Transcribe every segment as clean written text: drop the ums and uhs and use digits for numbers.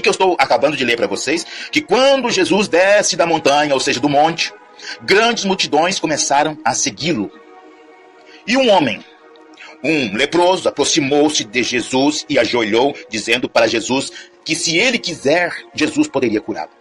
que eu estou acabando de ler para vocês, que quando Jesus desce da montanha, ou seja, do monte, grandes multidões começaram a segui-lo. E um homem, um leproso, aproximou-se de Jesus e ajoelhou, dizendo para Jesus que se ele quiser, Jesus poderia curá-lo.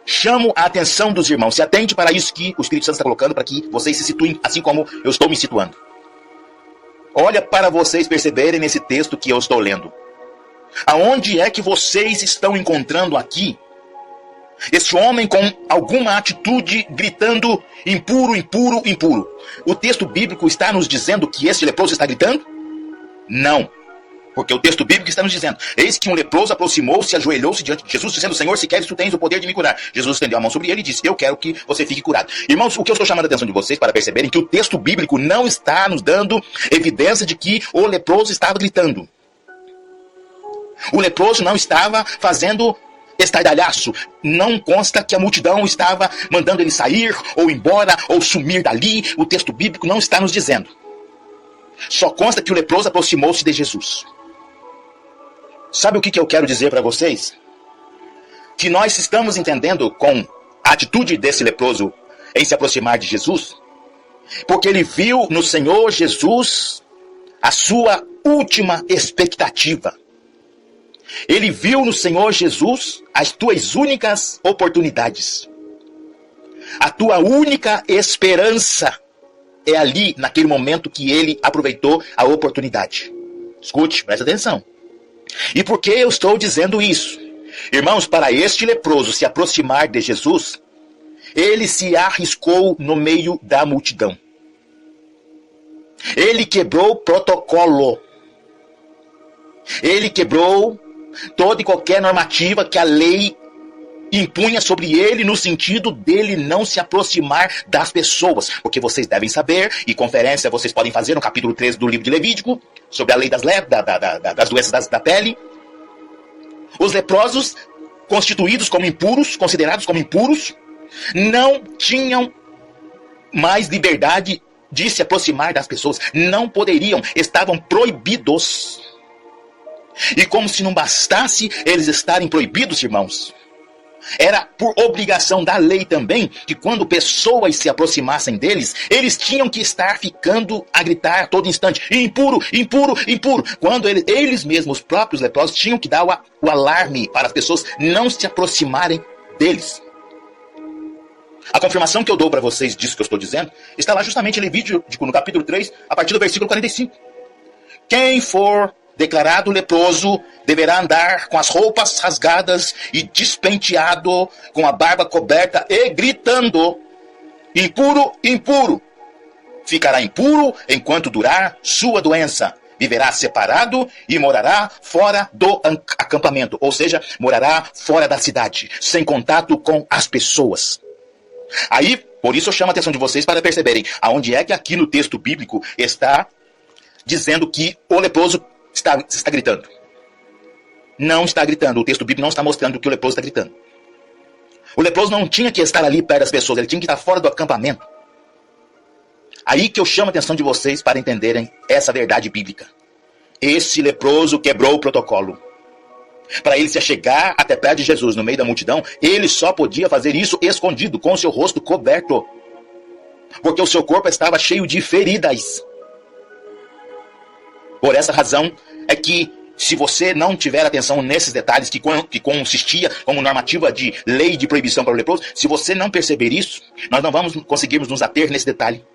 Chamo a atenção dos irmãos, se atente para isso que o Espírito Santo está colocando, para que vocês se situem assim como eu estou me situando. Olha para vocês perceberem nesse texto que eu estou lendo. Aonde é que vocês estão encontrando aqui este homem com alguma atitude gritando impuro, impuro, impuro? O texto bíblico está nos dizendo que este leproso está gritando? Não. Porque o texto bíblico está nos dizendo: eis que um leproso aproximou-se e ajoelhou-se diante de Jesus, dizendo: Senhor, se queres, tu tens o poder de me curar. Jesus estendeu a mão sobre ele e disse: eu quero que você fique curado. Irmãos, o que eu estou chamando a atenção de vocês para perceberem que o texto bíblico não está nos dando evidência de que o leproso estava gritando. O leproso não estava fazendo estardalhaço. Não consta que a multidão estava mandando ele sair, ou embora, ou sumir dali. O texto bíblico não está nos dizendo. Só consta que o leproso aproximou-se de Jesus. Sabe o que eu quero dizer para vocês? Que nós estamos entendendo com a atitude desse leproso em se aproximar de Jesus, porque ele viu no Senhor Jesus a sua última expectativa. Ele viu no Senhor Jesus as tuas únicas oportunidades. A tua única esperança é ali, naquele momento que ele aproveitou a oportunidade. Escute, presta atenção. E por que eu estou dizendo isso? Irmãos, para este leproso se aproximar de Jesus, ele se arriscou no meio da multidão. Ele quebrou o protocolo. Ele quebrou toda e qualquer normativa que a lei impunha sobre ele, no sentido dele não se aproximar das pessoas. Porque vocês devem saber, e conferência vocês podem fazer no capítulo 13 do livro de Levítico, sobre a lei das doenças da pele. Os leprosos, constituídos como impuros, considerados como impuros, não tinham mais liberdade de se aproximar das pessoas. Não poderiam, estavam proibidos. E como se não bastasse eles estarem proibidos, irmãos, era por obrigação da lei também que quando pessoas se aproximassem deles, eles tinham que estar ficando a gritar a todo instante: impuro, impuro, impuro. Quando eles mesmos, os próprios leprosos, tinham que dar o alarme para as pessoas não se aproximarem deles. A confirmação que eu dou para vocês disso que eu estou dizendo está lá justamente em Levítico, no capítulo 3, a partir do versículo 45. Quem for declarado leproso deverá andar com as roupas rasgadas e despenteado, com a barba coberta e gritando: impuro, impuro. Ficará impuro enquanto durar sua doença. Viverá separado e morará fora do acampamento, ou seja, morará fora da cidade, sem contato com as pessoas. Aí, por isso eu chamo a atenção de vocês para perceberem aonde é que aqui no texto bíblico está dizendo que o leproso está gritando. Não está gritando. O texto bíblico não está mostrando que o leproso está gritando. O leproso não tinha que estar ali perto das pessoas, ele tinha que estar fora do acampamento. Aí que eu chamo a atenção de vocês para entenderem essa verdade bíblica. Esse leproso quebrou o protocolo. Para ele se chegar até perto de Jesus no meio da multidão, ele só podia fazer isso escondido, com o seu rosto coberto, porque o seu corpo estava cheio de feridas. Por essa razão é que, se você não tiver atenção nesses detalhes que consistia como normativa de lei de proibição para o leproso, se você não perceber isso, nós não vamos conseguirmos nos ater nesse detalhe.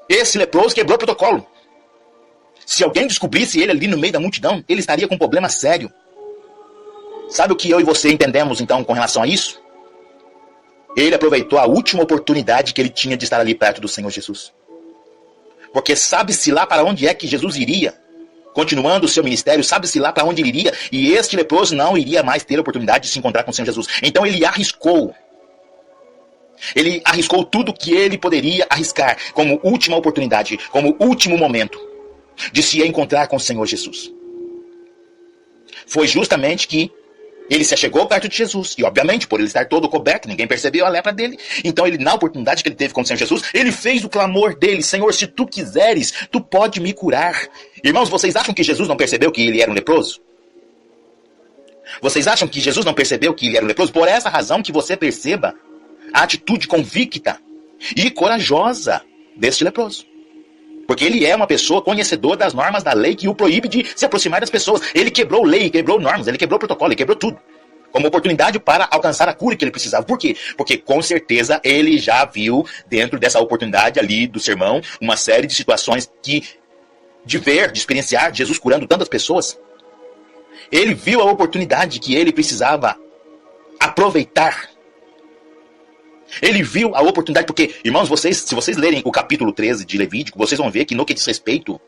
Esse leproso quebrou o protocolo. Se alguém descobrisse ele ali no meio da multidão, ele estaria com um problema sério. Sabe o que eu e você entendemos então com relação a isso? Ele aproveitou a última oportunidade que ele tinha de estar ali perto do Senhor Jesus. Porque sabe-se lá para onde é que Jesus iria. Continuando o seu ministério, sabe-se lá para onde ele iria. E este leproso não iria mais ter a oportunidade de se encontrar com o Senhor Jesus. Então ele arriscou. Ele arriscou tudo que ele poderia arriscar como última oportunidade, como último momento de se encontrar com o Senhor Jesus. Foi justamente que ele se achegou perto de Jesus. E obviamente, por ele estar todo coberto, ninguém percebeu a lepra dele. Então ele, na oportunidade que ele teve com o Senhor Jesus, ele fez o clamor dele: Senhor, se tu quiseres, tu pode me curar. Irmãos, vocês acham que Jesus não percebeu que ele era um leproso? Vocês acham que Jesus não percebeu que ele era um leproso? Por essa razão que você perceba a atitude convicta e corajosa deste leproso. Porque ele é uma pessoa conhecedora das normas da lei que o proíbe de se aproximar das pessoas. Ele quebrou lei, quebrou normas, ele quebrou protocolo, ele quebrou tudo. Como oportunidade para alcançar a cura que ele precisava. Por quê? Porque com certeza ele já viu dentro dessa oportunidade ali do sermão uma série de situações de experienciar Jesus curando tantas pessoas. Ele viu a oportunidade que ele precisava aproveitar. Ele viu a oportunidade, porque, irmãos, se vocês lerem o capítulo 13 de Levítico, vocês vão ver que no que diz respeito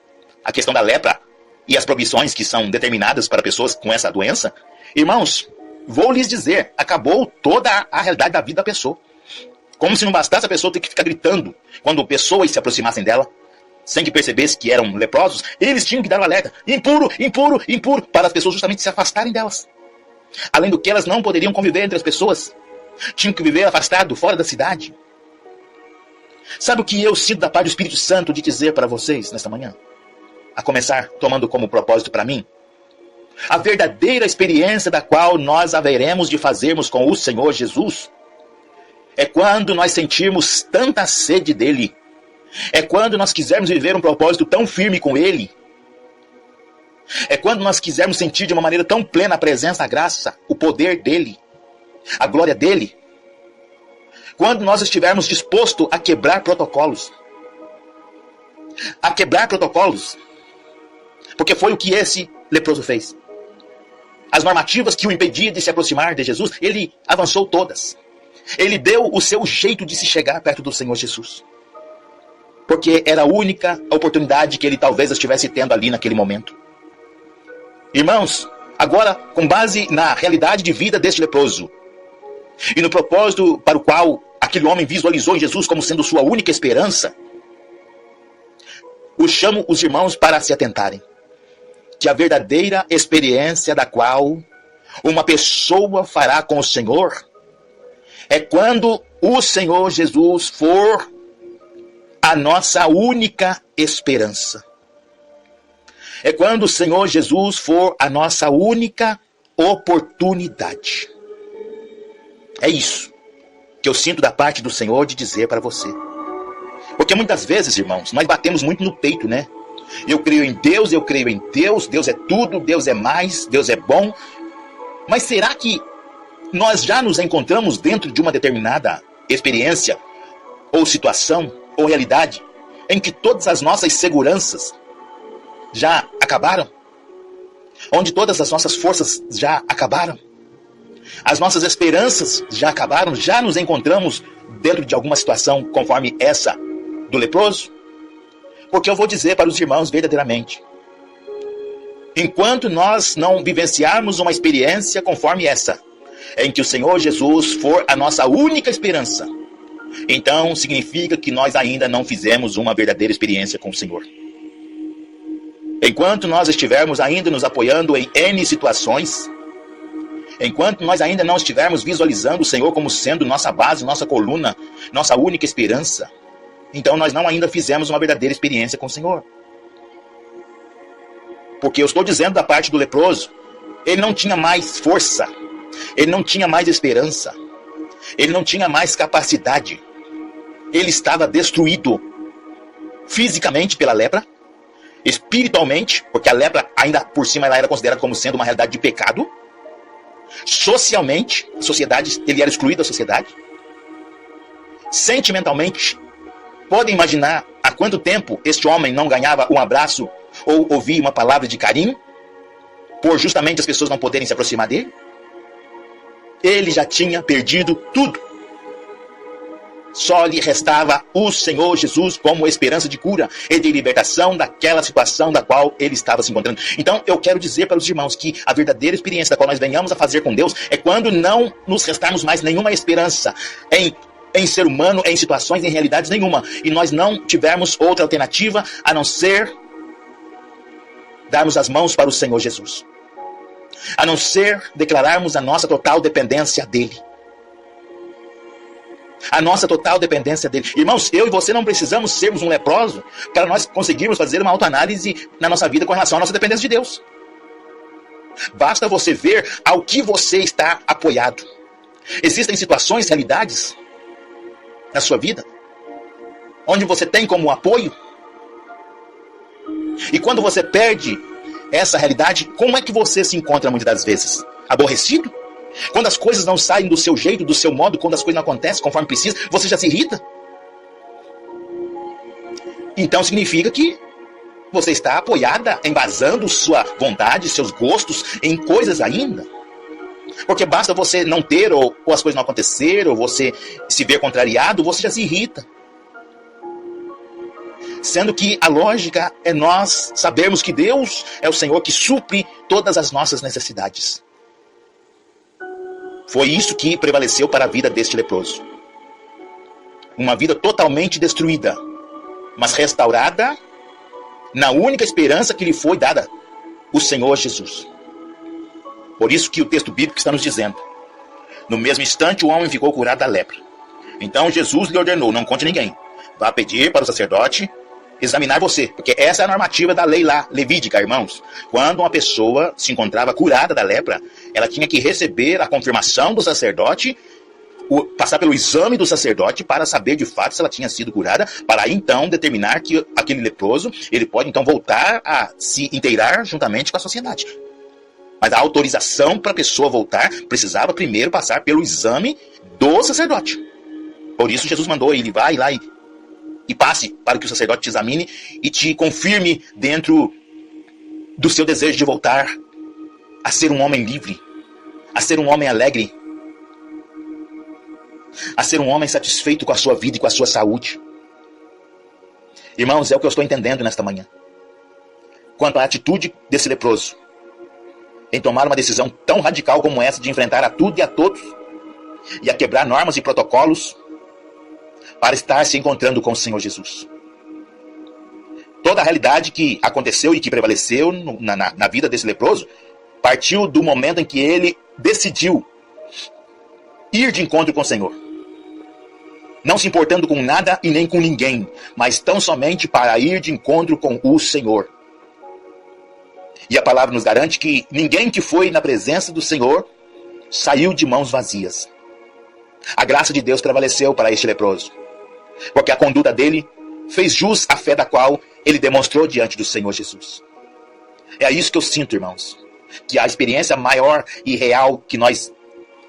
à questão da lepra e as proibições que são determinadas para pessoas com essa doença, irmãos, vou lhes dizer, acabou toda a realidade da vida da pessoa. Como se não bastasse a pessoa ter que ficar gritando quando pessoas se aproximassem dela, sem que percebesse que eram leprosos, eles tinham que dar um alerta, impuro, impuro, impuro, para as pessoas justamente se afastarem delas. Além do que, elas não poderiam conviver entre as pessoas. Tinham que viver afastado, fora da cidade. Sabe o que eu sinto da parte do Espírito Santo de dizer para vocês nesta manhã? A começar, tomando como propósito para mim, a verdadeira experiência da qual nós haveremos de fazermos com o Senhor Jesus é quando nós sentirmos tanta sede dele. É quando nós quisermos viver um propósito tão firme com ele. É quando nós quisermos sentir de uma maneira tão plena a presença, a graça, o poder dele, a glória dele. Quando nós estivermos dispostos a quebrar protocolos. A quebrar protocolos. Porque foi o que esse leproso fez. As normativas que o impediam de se aproximar de Jesus, ele avançou todas. Ele deu o seu jeito de se chegar perto do Senhor Jesus. Porque era a única oportunidade que ele talvez estivesse tendo ali naquele momento. Irmãos, agora, com base na realidade de vida deste leproso, e no propósito para o qual aquele homem visualizou em Jesus como sendo sua única esperança, eu chamo os irmãos para se atentarem. Que a verdadeira experiência da qual uma pessoa fará com o Senhor é quando o Senhor Jesus for a nossa única esperança. É quando o Senhor Jesus for a nossa única oportunidade. É isso que eu sinto da parte do Senhor de dizer para você. Porque muitas vezes, irmãos, nós batemos muito no peito, né? Eu creio em Deus, eu creio em Deus, Deus é tudo, Deus é mais, Deus é bom. Mas será que nós já nos encontramos dentro de uma determinada experiência, ou situação, ou realidade, em que todas as nossas seguranças já acabaram? Onde todas as nossas forças já acabaram? As nossas esperanças já acabaram? Já nos encontramos dentro de alguma situação conforme essa do leproso? Porque eu vou dizer para os irmãos verdadeiramente, enquanto nós não vivenciarmos uma experiência conforme essa, em que o Senhor Jesus for a nossa única esperança, então significa que nós ainda não fizemos uma verdadeira experiência com o Senhor. Enquanto nós estivermos ainda nos apoiando em N situações, enquanto nós ainda não estivermos visualizando o Senhor como sendo nossa base, nossa coluna, nossa única esperança, então nós não ainda fizemos uma verdadeira experiência com o Senhor. Porque eu estou dizendo da parte do leproso, ele não tinha mais força, ele não tinha mais esperança, ele não tinha mais capacidade. Ele estava destruído fisicamente pela lepra, espiritualmente, porque a lepra ainda por cima ela era considerada como sendo uma realidade de pecado. Socialmente, a sociedade, ele era excluído da sociedade. Sentimentalmente, podem imaginar há quanto tempo este homem não ganhava um abraço ou ouvia uma palavra de carinho, por justamente as pessoas não poderem se aproximar dele? Ele já tinha perdido tudo. Só lhe restava o Senhor Jesus como esperança de cura e de libertação daquela situação da qual ele estava se encontrando. Então eu quero dizer para os irmãos que a verdadeira experiência da qual nós venhamos a fazer com Deus é quando não nos restarmos mais nenhuma esperança em ser humano, em situações, em realidades nenhuma. E nós não tivermos outra alternativa a não ser darmos as mãos para o Senhor Jesus. A não ser declararmos a nossa total dependência dele. A nossa total dependência dele. Irmãos, eu e você não precisamos sermos um leproso para nós conseguirmos fazer uma autoanálise na nossa vida com relação à nossa dependência de Deus. Basta você ver ao que você está apoiado. Existem situações, realidades na sua vida onde você tem como apoio. E quando você perde essa realidade, como é que você se encontra muitas das vezes? Aborrecido? Quando as coisas não saem do seu jeito, do seu modo, quando as coisas não acontecem conforme precisa, você já se irrita? Então significa que você está apoiada, embasando sua vontade, seus gostos em coisas ainda. Porque basta você não ter, ou as coisas não acontecer, ou você se ver contrariado, você já se irrita. Sendo que a lógica é nós sabermos que Deus é o Senhor que supre todas as nossas necessidades. Foi isso que prevaleceu para a vida deste leproso. Uma vida totalmente destruída, mas restaurada na única esperança que lhe foi dada, o Senhor Jesus. Por isso que o texto bíblico está nos dizendo: no mesmo instante o homem ficou curado da lepra. Então Jesus lhe ordenou: não conte a ninguém. Vá pedir para o sacerdote examinar você, porque essa é a normativa da lei lá, levídica, irmãos. Quando uma pessoa se encontrava curada da lepra, ela tinha que receber a confirmação do sacerdote, passar pelo exame do sacerdote para saber de fato se ela tinha sido curada, para aí então determinar que aquele leproso, ele pode então voltar a se inteirar juntamente com a sociedade. Mas a autorização para a pessoa voltar precisava primeiro passar pelo exame do sacerdote. Por isso Jesus mandou ele: vai lá e passe para que o sacerdote te examine e te confirme dentro do seu desejo de voltar a ser um homem livre, a ser um homem alegre, a ser um homem satisfeito com a sua vida e com a sua saúde. Irmãos, é o que eu estou entendendo nesta manhã. Quanto à atitude desse leproso em tomar uma decisão tão radical como essa de enfrentar a tudo e a todos e a quebrar normas e protocolos para estar se encontrando com o Senhor Jesus. Toda a realidade que aconteceu e que prevaleceu na vida desse leproso partiu do momento em que ele decidiu ir de encontro com o Senhor. Não se importando com nada e nem com ninguém, mas tão somente para ir de encontro com o Senhor. E a palavra nos garante que ninguém que foi na presença do Senhor saiu de mãos vazias. A graça de Deus prevaleceu para este leproso, porque a conduta dele fez jus à fé da qual ele demonstrou diante do Senhor Jesus. É isso que eu sinto, irmãos, que a experiência maior e real que nós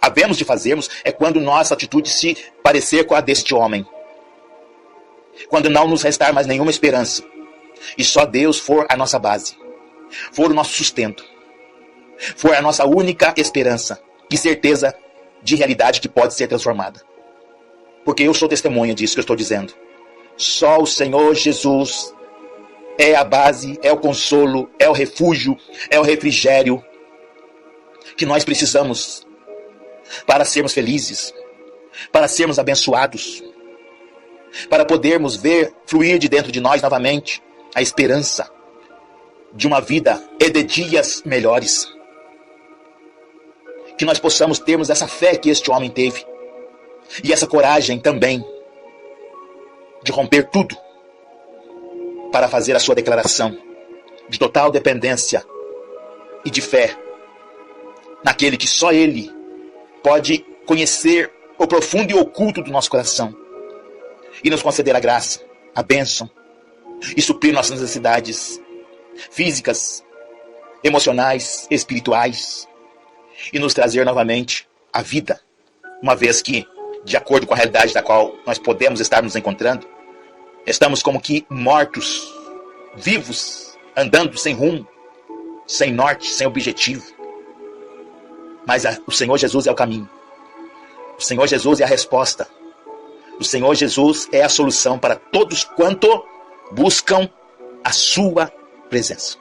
havemos de fazermos é quando nossa atitude se parecer com a deste homem. Quando não nos restar mais nenhuma esperança e só Deus for a nossa base, for o nosso sustento, for a nossa única esperança e certeza de realidade que pode ser transformada. Porque eu sou testemunha disso que eu estou dizendo. Só o Senhor Jesus é a base, é o consolo, é o refúgio, é o refrigério que nós precisamos para sermos felizes, para sermos abençoados, para podermos ver fluir de dentro de nós novamente a esperança de uma vida e de dias melhores. Que nós possamos termos essa fé que este homem teve e essa coragem também de romper tudo para fazer a sua declaração de total dependência e de fé naquele que só Ele pode conhecer o profundo e oculto do nosso coração e nos conceder a graça, a bênção e suprir nossas necessidades físicas, emocionais, espirituais e nos trazer novamente a vida, uma vez que, de acordo com a realidade da qual nós podemos estar nos encontrando, estamos como que mortos, vivos, andando sem rumo, sem norte, sem objetivo. Mas o Senhor Jesus é o caminho. O Senhor Jesus é a resposta. O Senhor Jesus é a solução para todos quanto buscam a sua presença.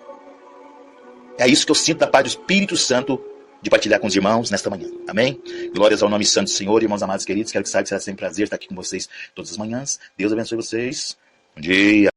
É isso que eu sinto da paz do Espírito Santo de partilhar com os irmãos nesta manhã. Amém? Glórias ao nome santo do Senhor, irmãos amados queridos. Quero que saibam que será sempre um prazer estar aqui com vocês todas as manhãs. Deus abençoe vocês. Bom dia.